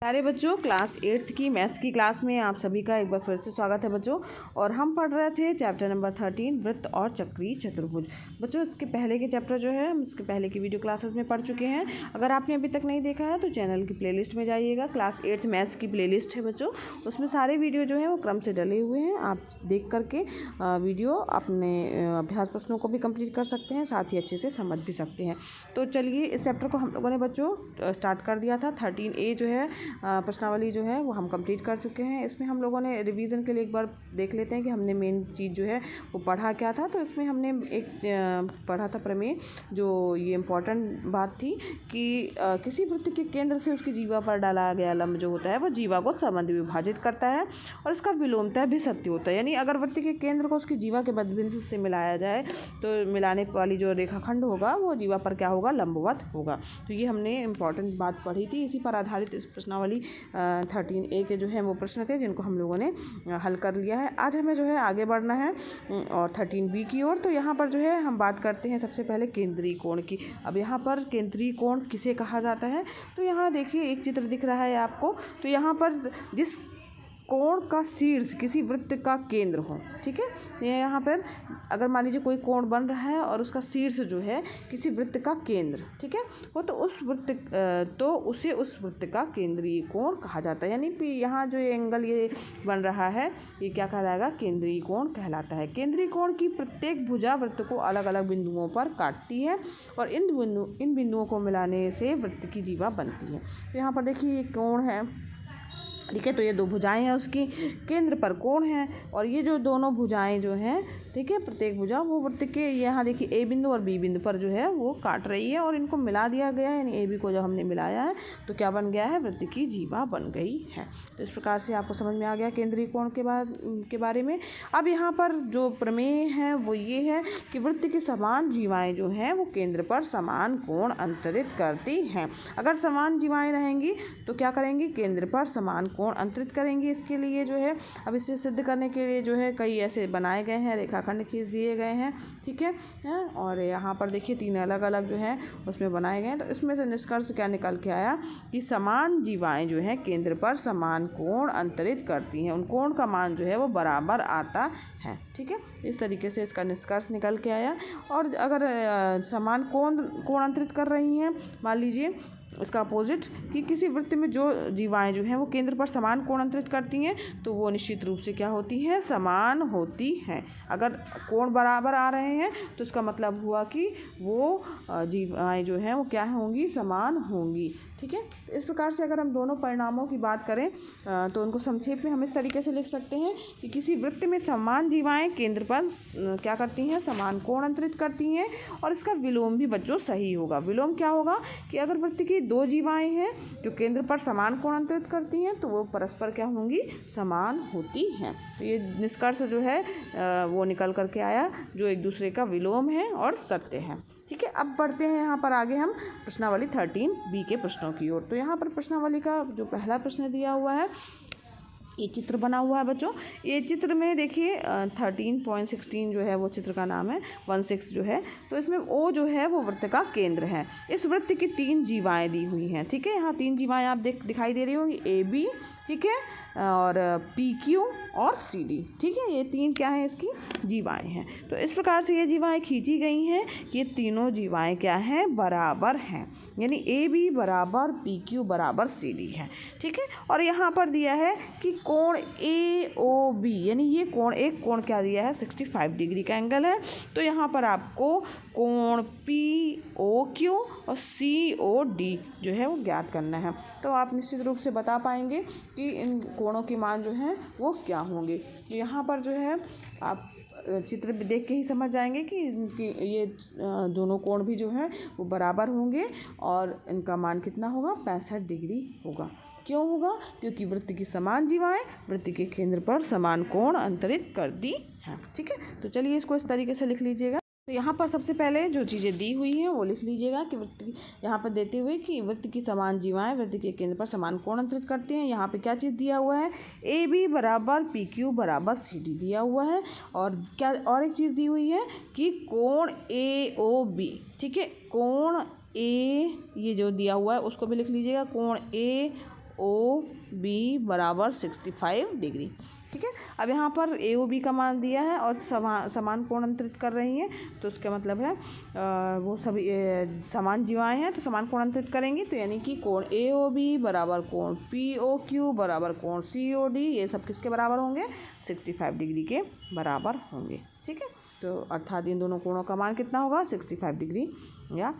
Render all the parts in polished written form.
प्यारे बच्चों, class 8th की मैथ्स की क्लास में आप सभी का एक बार फिर से स्वागत है बच्चों। और हम पढ़ रहे थे चैप्टर नंबर 13 वृत्त और चक्रीय चतुर्भुज। बच्चों, इसके पहले के चैप्टर जो है हम इसके पहले की वीडियो क्लासेस में पढ़ चुके हैं। अगर आपने अभी तक नहीं देखा है तो चैनल की प्लेलिस्ट में जाइएगा। क्लास 8th मैथ्स की प्लेलिस्ट है बच्चों, उसमें सारे वीडियो जो है वो क्रम से डले हुए हैं। आप देख करके वीडियो अपने अभ्यास प्रश्नों को भी कंप्लीट कर सकते हैं, साथ ही अच्छे से समझ भी सकते हैं। तो चलिए, इस चैप्टर को हम लोगों ने बच्चों स्टार्ट कर दिया था। 13A जो है प्रश्नावली जो है वो हम कंप्लीट कर चुके हैं। इसमें हम लोगों ने रिवीजन के लिए एक बार देख लेते हैं कि हमने मेन चीज़ जो है वो पढ़ा क्या था। तो इसमें हमने एक पढ़ा था प्रमेय, जो ये इम्पोर्टेंट बात थी कि किसी वृत्त के केंद्र से उसकी जीवा पर डाला गया लंब जो होता है वो जीवा को समद्वि विभाजित करता है और इसका विलोमतः भी सत्य होता है। यानी अगर वृत्त के केंद्र को उसकी जीवा के मध्यबिंदु से मिलाया जाए तो मिलाने वाली जो रेखाखंड होगा वो जीवा पर क्या होगा, लंबवत होगा। तो ये हमने इम्पॉर्टेंट बात पढ़ी थी। इसी पर आधारित इस प्रश्नावली 13A के जो है वो प्रश्न थे जिनको हम लोगों ने हल कर लिया है। आज हमें जो है आगे बढ़ना है और 13B की ओर। तो यहाँ पर जो है हम बात करते हैं सबसे पहले केंद्रीय कोण की। अब यहाँ पर केंद्रीय कोण किसे कहा जाता है, तो यहाँ देखिए एक चित्र दिख रहा है आपको। तो यहाँ पर जिस कोण का शीर्ष किसी वृत्त का केंद्र हो, ठीक है, ये यहाँ पर अगर मान लीजिए कोई कोण बन रहा है और उसका शीर्ष जो है किसी वृत्त का केंद्र, ठीक है, वो तो उसे उस वृत्त का केंद्रीय कोण कहा जाता है। यानी कि यहाँ जो एंगल ये बन रहा है ये क्या कहलाएगा, केंद्रीय कोण कहलाता है। केंद्रीय कोण की प्रत्येक भुजा वृत्त को अलग अलग बिंदुओं पर काटती है और इन बिंदुओं को मिलाने से वृत्त की जीवा बनती है। तो यहाँ पर देखिए ये कोण है, ठीक है, तो ये दो भुजाएं हैं, उसकी केंद्र पर कोण है और ये जो दोनों भुजाएं जो हैं, ठीक है, प्रत्येक भुजा वो वृत्त के यहाँ देखिए ए बिंदु और बी बिंदु पर जो है वो काट रही है और इनको मिला दिया गया है। यानी ए बी को जब हमने मिलाया है तो क्या बन गया है, वृत्त की जीवा बन गई है। तो इस प्रकार से आपको समझ में आ गया केंद्रीय कोण के बारे में। अब यहाँ पर जो प्रमेय है वो ये है कि वृत्त की समान जीवाएँ जो हैं वो केंद्र पर समान कोण अंतरित करती हैं। अगर समान जीवाएँ रहेंगी तो क्या करेंगी, केंद्र पर समान कोण अंतरित करेंगे। इसके लिए जो है अब इसे सिद्ध करने के लिए जो है कई ऐसे बनाए गए हैं, रेखाखंड खींच दिए गए हैं, ठीक है, और यहाँ पर देखिए 3 अलग अलग जो है उसमें बनाए गए हैं। तो इसमें से निष्कर्ष क्या निकल के आया कि समान जीवाएं जो हैं केंद्र पर समान कोण अंतरित करती हैं, उन कोण का मान जो है वो बराबर आता है, ठीक है। इस तरीके से इसका निष्कर्ष निकल के आया। और अगर समान कोण अंतरित कर रही हैं, मान लीजिए इसका अपोजिट कि किसी वृत्त में जो जीवाएं जो हैं वो केंद्र पर समान कोण अंतरित करती हैं तो वो निश्चित रूप से क्या होती हैं, समान होती हैं। अगर कोण बराबर आ रहे हैं तो इसका मतलब हुआ कि वो जीवाएं जो हैं वो क्या होंगी, समान होंगी, ठीक है। इस प्रकार से अगर हम दोनों परिणामों की बात करें तो उनको संक्षेप में हम इस तरीके से लिख सकते हैं कि किसी वृत्त में समान जीवाएं केंद्र पर क्या करती हैं, समान कोण अंतरित करती हैं और इसका विलोम भी बच्चों सही होगा। विलोम क्या होगा कि अगर वृत्त की 2 जीवाएं हैं जो केंद्र पर समान कोण अंतरित करती हैं तो वो परस्पर क्या होंगी, समान होती हैं। तो ये निष्कर्ष जो है वो निकल करके आया जो एक दूसरे का विलोम है और सत्य है, ठीक है। अब बढ़ते हैं यहाँ पर आगे हम प्रश्नावली 13B के प्रश्नों की ओर। तो यहाँ पर प्रश्नावली का जो पहला प्रश्न दिया हुआ है, ये चित्र बना हुआ है बच्चों। ये चित्र में देखिए 13.16 जो है वो चित्र का नाम है, 16 जो है। तो इसमें O जो है वो वृत्त का केंद्र है। इस वृत्त की 3 जीवाएँ दी हुई हैं, ठीक है। यहाँ 3 जीवाएँ आप दिखाई दे रही होंगी, AB, ठीक है, और PQ और CD, ठीक है। ये 3 क्या हैं, इसकी जीवाएँ हैं। तो इस प्रकार से ये जीवाएँ खींची गई हैं, ये तीनों जीवाएँ क्या हैं, बराबर हैं। यानी AB बराबर PQ बराबर CD है, ठीक है। और यहाँ पर दिया है कि कोण AOB, यानी ये एक कोण क्या दिया है, 65 डिग्री का एंगल है। तो यहाँ पर आपको कोण POQ और COD जो है वो ज्ञात करना है। तो आप निश्चित रूप से बता पाएंगे कि इन कोणों के मान जो हैं वो क्या होंगे। यहाँ पर जो है आप चित्र देख के ही समझ जाएंगे कि ये दोनों कोण भी जो हैं वो बराबर होंगे और इनका मान कितना होगा, 65 डिग्री होगा। क्यों होगा, क्योंकि वृत्त की समान जीवाएं वृत्त के केंद्र पर समान कोण अंतरित करती हैं, ठीक है। तो चलिए इसको इस तरीके से लिख लीजिएगा। तो यहाँ पर सबसे पहले जो चीज़ें दी हुई हैं वो लिख लीजिएगा कि वृत्त की, यहाँ पर देते हुए कि वृत्त की समान जीवाएं वृत्त के केंद्र पर समान कोण अंतरित करती हैं। यहाँ पे क्या चीज़ दिया हुआ है, AB बराबर PQ बराबर CD दिया हुआ है। और क्या और एक चीज़ दी हुई है कि कोण AOB, ठीक है, कोण A ये जो दिया हुआ है उसको भी लिख लीजिएगा, कोण ओ बी बराबर 65 डिग्री। ठीक है, अब यहाँ पर ए ओ बी का मान दिया है और समान कोण अंतरित कर रही हैं, तो उसका मतलब है वो सभी समान जीवाएँ हैं तो समान कोण अंतरित करेंगी, तो यानी कि कोण ए ओ बी बराबर कोण पी ओ क्यू बराबर कोण सी ओ डी, ये सब किसके बराबर होंगे? 65 डिग्री के बराबर होंगे। ठीक है, तो अर्थात इन दोनों कोणों का मान कितना होगा? 65 डिग्री या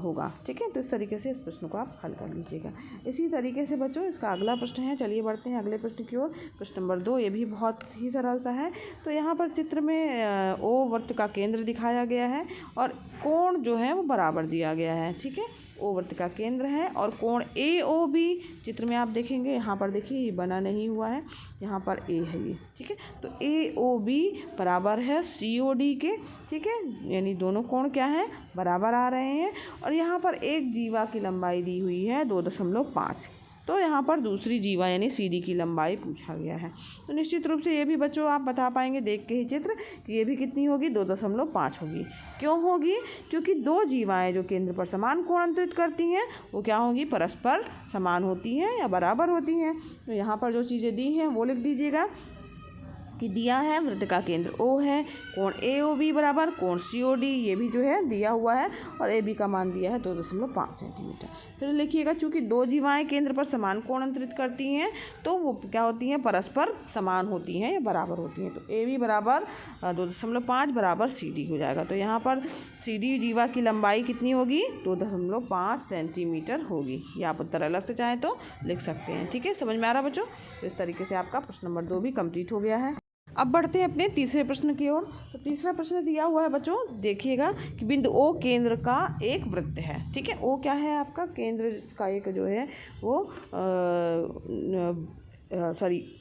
होगा। ठीक है, तो इस तरीके से इस प्रश्न को आप हल कर लीजिएगा। इसी तरीके से बच्चों इसका अगला प्रश्न है, चलिए बढ़ते हैं अगले प्रश्न की ओर। प्रश्न नंबर 2, ये भी बहुत ही सरल सा है। तो यहाँ पर चित्र में ओ वृत्त का केंद्र दिखाया गया है और कोण जो है वो बराबर दिया गया है। ठीक है, ओ वृत्त का केंद्र है और कोण ए ओ बी चित्र में आप देखेंगे, यहाँ पर देखिए ये बना नहीं हुआ है, यहाँ पर ए है ये। ठीक है, तो ए ओ बी बराबर है सी ओ डी के। ठीक है, यानी दोनों कोण क्या हैं? बराबर आ रहे हैं। और यहाँ पर एक जीवा की लंबाई दी हुई है 2.5, तो यहाँ पर दूसरी जीवा यानी सी डी की लंबाई पूछा गया है। तो निश्चित रूप से ये भी बच्चों आप बता पाएंगे देख के ही चित्र कि ये भी कितनी होगी? 2.5 होगी। क्यों होगी? क्योंकि दो जीवाएं जो केंद्र पर समान कोण अंतरित करती हैं वो क्या होंगी? परस्पर समान होती हैं या बराबर होती हैं। तो यहाँ पर जो चीज़ें दी हैं वो लिख दीजिएगा कि दिया है वृत्त का केंद्र O है, कोण ए ओ बी बराबर कोण सी ओ डी, ये भी जो है दिया हुआ है, और ए बी का मान दिया है 2.5 सेंटीमीटर। फिर लिखिएगा चूँकि दो जीवाएं केंद्र पर समान कोण अंतरित करती हैं तो वो क्या होती हैं? परस्पर समान होती हैं या बराबर होती हैं। तो ए बी बराबर 2.5 बराबर सी डी हो जाएगा। तो यहाँ पर सी डी जीवा की लंबाई कितनी होगी? 2.5 सेंटीमीटर होगी। ये आप उत्तर अलग से चाहें तो लिख सकते हैं। ठीक है, समझ में आ रहा बच्चों? तो इस तरीके से आपका प्रश्न नंबर 2 भी कंप्लीट हो गया है। अब बढ़ते हैं अपने तीसरे प्रश्न की ओर। तो तीसरा प्रश्न दिया हुआ है बच्चों, देखिएगा कि बिंदु O केंद्र का एक वृत्त है। ठीक है, O क्या है आपका? केंद्र का एक जो है वो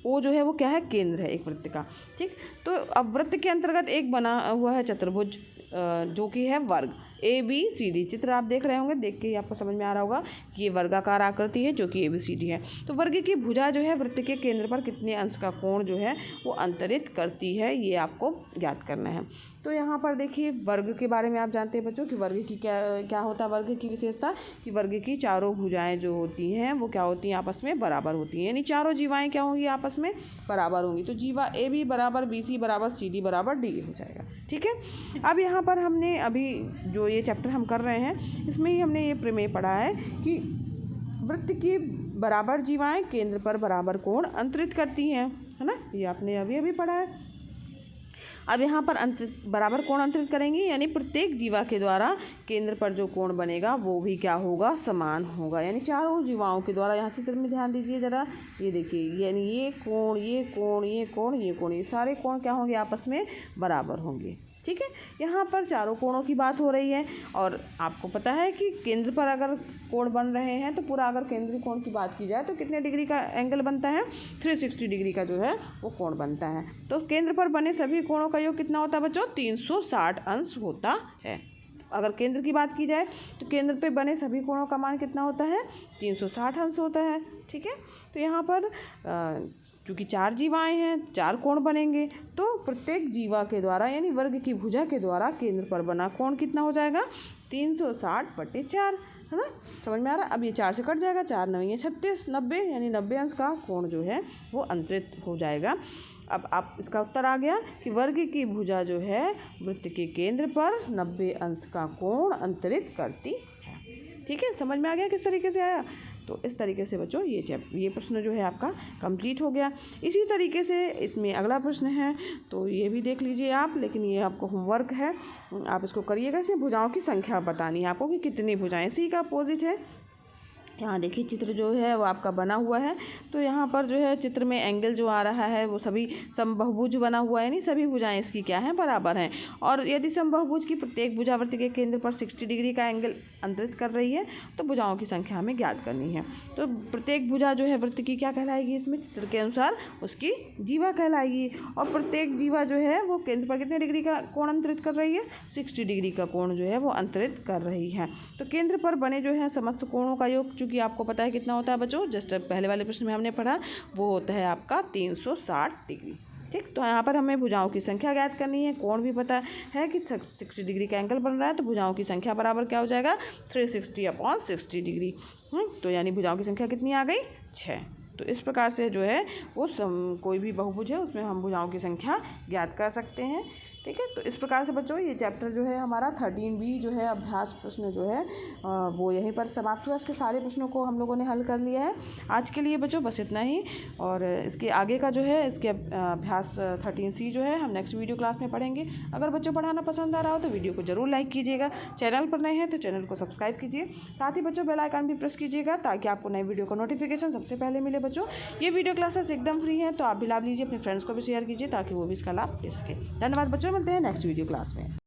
O जो है वो क्या है? केंद्र है एक वृत्त का। ठीक, तो अब वृत्त के अंतर्गत एक बना हुआ है चतुर्भुज जो कि है वर्ग ए बी सी डी। चित्र आप देख रहे होंगे, देख के ही आपको समझ में आ रहा होगा कि ये वर्गाकार आकृति है जो कि ए बी सी डी है। तो वर्ग की भुजा जो है वृत्त के केंद्र पर कितने अंश का कोण जो है वो अंतरित करती है, ये आपको ज्ञात करना है। तो यहाँ पर देखिए वर्ग के बारे में आप जानते हैं बच्चों कि वर्ग की क्या होता है? वर्ग की विशेषता कि वर्ग की चारों भुजाएं जो होती हैं वो क्या होती हैं? आपस में बराबर होती हैं, यानी चारों जीवाएँ क्या होंगी? आपस में बराबर होंगी। तो जीवा ए बी बराबर बी सी बराबर सी डी बराबर डी हो जाएगा। ठीक है, अब यहाँ पर हमने अभी जो ये चैप्टर हम कर रहे हैं इसमें ही हमने ये प्रमेय पढ़ा है कि वृत्त की बराबर जीवाएं केंद्र पर बराबर कोण अंतरित करती हैं, है ना? ये आपने अभी पढ़ा है। अब यहाँ पर बराबर कोण अंतरित करेंगी, यानी प्रत्येक जीवा के द्वारा केंद्र पर जो कोण बनेगा वो भी क्या होगा? समान होगा। यानी चारों जीवाओं के द्वारा, यहाँ चित्र में ध्यान दीजिए ज़रा, ये देखिए, यानी ये कोण, ये कोण, ये कोण, ये कोण, ये सारे कोण क्या होंगे? आपस में बराबर होंगे। ठीक है, यहाँ पर चारों कोणों की बात हो रही है और आपको पता है कि केंद्र पर अगर कोण बन रहे हैं तो पूरा अगर केंद्रीय कोण की बात की जाए तो कितने डिग्री का एंगल बनता है? 360 डिग्री का जो है वो कोण बनता है। तो केंद्र पर बने सभी कोणों का योग कितना होता है बच्चों? 360 अंश होता है। अगर केंद्र की बात की जाए तो केंद्र पे बने सभी कोणों का मान कितना होता है? 360 अंश होता है। ठीक है, तो यहाँ पर चूँकि 4 जीवाएं हैं, 4 कोण बनेंगे, तो प्रत्येक जीवा के द्वारा यानी वर्ग की भुजा के द्वारा केंद्र पर बना कोण कितना हो जाएगा? 360/4, है ना? समझ में आ रहा है? अब ये 4 से कट जाएगा, 4 9 ये 36, 90 यानी 90 अंश का कोण जो है वो अंतरित हो जाएगा। अब आप इसका उत्तर आ गया कि वर्ग की भुजा जो है वृत्त के केंद्र पर 90 अंश का कोण अंतरित करती है। ठीक है, समझ में आ गया किस तरीके से आया? तो इस तरीके से बच्चों ये प्रश्न जो है आपका कंप्लीट हो गया। इसी तरीके से इसमें अगला प्रश्न है, तो ये भी देख लीजिए आप, लेकिन ये आपको होमवर्क है, आप इसको करिएगा। इसमें भुजाओं की संख्या बतानी है आपको कि कितनी भुजाएं, सी का अपोजिट है। यहाँ देखिए चित्र जो है वो आपका बना हुआ है, तो यहाँ पर जो है चित्र में एंगल जो आ रहा है वो सभी समबाहुभुज बना हुआ है, यानी सभी भुजाएं इसकी क्या हैं? बराबर हैं। और यदि समबाहुभुज की प्रत्येक भुजा वृत्त के केंद्र पर 60 डिग्री का एंगल अंतरित कर रही है तो भुजाओं की संख्या हमें ज्ञात करनी है। तो प्रत्येक भुजा जो है वृत्त की क्या कहलाएगी? इसमें चित्र के अनुसार उसकी जीवा कहलाएगी। और प्रत्येक जीवा जो है वो केंद्र पर कितने डिग्री का कोण अंतरित कर रही है? 60 डिग्री का कोण जो है वो अंतरित कर रही है। तो केंद्र पर बने जो है समस्त कोणों का योग कि आपको पता है कितना होता है बच्चों? जस्ट पहले वाले प्रश्न में हमने पढ़ा, वो होता है आपका 360 डिग्री। ठीक, तो यहाँ पर हमें भुजाओं की संख्या ज्ञात करनी है। कोण भी पता है कि 60 डिग्री का एंगल बन रहा है, तो भुजाओं की संख्या बराबर क्या हो जाएगा? 360/60 डिग्री। तो यानी भुजाओं की संख्या कितनी आ गई? 6। तो इस प्रकार से जो है वो कोई भी बहुभुज है उसमें हम भुजाओं की संख्या ज्ञात कर सकते हैं। ठीक है, तो इस प्रकार से बच्चों ये चैप्टर जो है हमारा 13B जो है अभ्यास प्रश्न जो है वो यहीं पर समाप्त हुआ। इसके सारे प्रश्नों को हम लोगों ने हल कर लिया है। आज के लिए बच्चों बस इतना ही, और इसके आगे का जो है इसके अभ्यास 13C जो है हम नेक्स्ट वीडियो क्लास में पढ़ेंगे। अगर बच्चों पढ़ाना पसंद आ रहा हो तो वीडियो को जरूर लाइक कीजिएगा। चैनल पर नए हैं तो चैनल को सब्सक्राइब कीजिए। साथ ही बच्चों बेल आइकन भी प्रेस कीजिएगा ताकि आपको नई वीडियो का नोटिफिकेशन सबसे पहले मिले। बच्चों ये वीडियो क्लासेस एकदम फ्री है, तो आप भी लाभ लीजिए, अपने फ्रेंड्स को भी शेयर कीजिए ताकि वो भी इसका लाभ ले सके। धन्यवाद बच्चों, मिलते हैं नेक्स्ट वीडियो क्लास में।